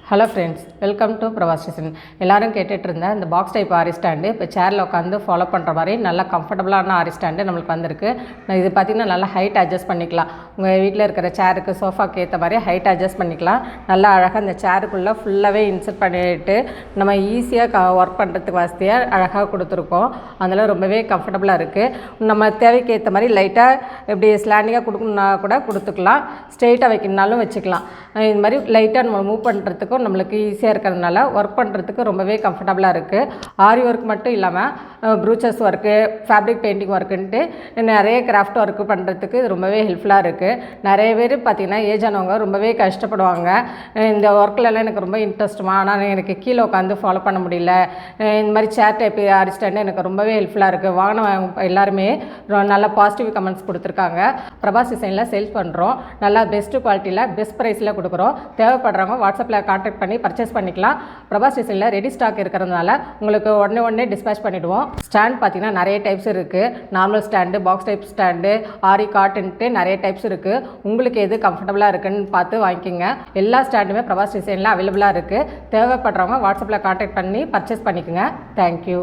Hello friends, welcome to Prabhas Designs. எல்லோரும் கேட்டுட்டு இருந்தேன் இந்த பாக்ஸ் டைப் ஆரி ஸ்டாண்டு. இப்போ சேரில் உட்காந்து ஃபாலோ பண்ணுற மாதிரி நல்லா கம்ஃபர்டபுளான ஆரி ஸ்டாண்டு நம்மளுக்கு வந்திருக்கு. இது பார்த்திங்கன்னா நல்லா ஹைட் அட்ஜஸ்ட் பண்ணிக்கலாம். உங்கள் வீட்டில் இருக்கிற சேருக்கு சோஃபாக்கு ஏற்ற மாதிரி ஹைட் அட்ஜஸ்ட் பண்ணிக்கலாம். நல்லா அழகாக இந்த சேருக்குள்ளே ஃபுல்லாகவே இன்சர்ட் பண்ணிவிட்டு நம்ம ஈஸியாக ஒர்க் பண்ணுறதுக்கு வசதியாக அழகாக கொடுத்துருக்கோம். அதனால் ரொம்பவே கம்ஃபர்டபுளாக இருக்குது. நம்ம தேவைக்கு ஏற்ற மாதிரி லைட்டாக இப்படி ஸ்லாண்டிங்காக கொடுக்கணுன்னா கூட கொடுத்துக்கலாம், ஸ்ட்ரெயிட்டாக வைக்கணுனாலும் வச்சுக்கலாம். இது மாதிரி லைட்டாக நம்ம மூவ் பண்ணுறதுக்கும் நம்மளுக்கு ஈஸியாக இருக்கிறதுனால ஒர்க் பண்ணுறதுக்கு ரொம்பவே கம்ஃபர்டபுளாக இருக்குது. ஆரி ஒர்க் மட்டும் இல்லாமல் ப்ரூச்சஸ் ஒர்க்கு, ஃபேப்ரிக் பெயிண்டிங் ஒர்க்குன்ட்டு நிறைய கிராஃப்ட் ஒர்க்கு பண்ணுறதுக்கு இது ரொம்பவே ஹெல்ப்ஃபுல்லாக இருக்குது. நிறைய பேர் பார்த்திங்கன்னா ஏஜ் ஆனவங்க ரொம்பவே கஷ்டப்படுவாங்க. இந்த ஒர்க்கிலலாம் எனக்கு ரொம்ப இன்ட்ரெஸ்ட்டுமா, ஆனால் எனக்கு கீழே உட்காந்து ஃபாலோ பண்ண முடியல. இந்த மாதிரி சேர் டைப் ஆரி ஸ்டாண்டு எனக்கு ரொம்பவே ஹெல்ப்ஃபுல்லாக இருக்குது. வாங்கின எல்லாருமே நல்லா பாசிட்டிவ் கமெண்ட்ஸ் கொடுத்துருக்காங்க. பிரபாஸ் டிசைனில் சேல்ஸ் பண்ணுறோம். நல்லா பெஸ்ட்டு குவாலிட்டியில் பெஸ்ட் ப்ரைஸில் கொடுக்குறோம். தேவைப்படுறவங்க வாட்ஸ்அப்பில் கான்டாக்ட் பண்ணி பர்ச்சேஸ் பண்ணிக்கலாம். பிரபாஸ் டிசைனில் ரெடி ஸ்டாக் இருக்கிறதுனால உங்களுக்கு உடனே டிஸ்பேச் பண்ணிவிடுவோம். ஸ்டாண்ட் பார்த்திங்கன்னா நிறைய டைப்ஸ் இருக்குது. Normal stand, box type stand, ஆரி காட்டுன்ட்டு நிறைய டைப்ஸ் இருக்குது. உங்களுக்கு எது கம்ஃபர்டபுளாக இருக்குன்னு பார்த்து வாங்கிக்கோங்க. எல்லா ஸ்டாண்டுமே பிரபாஸ் டிசைனில் அவைலபிளாக இருக்குது. தேவைப்படுறவங்க வாட்ஸ்அப்பில் கான்டாக்ட் பண்ணி பர்ச்சேஸ் பண்ணிக்கோங்க. தேங்க்யூ.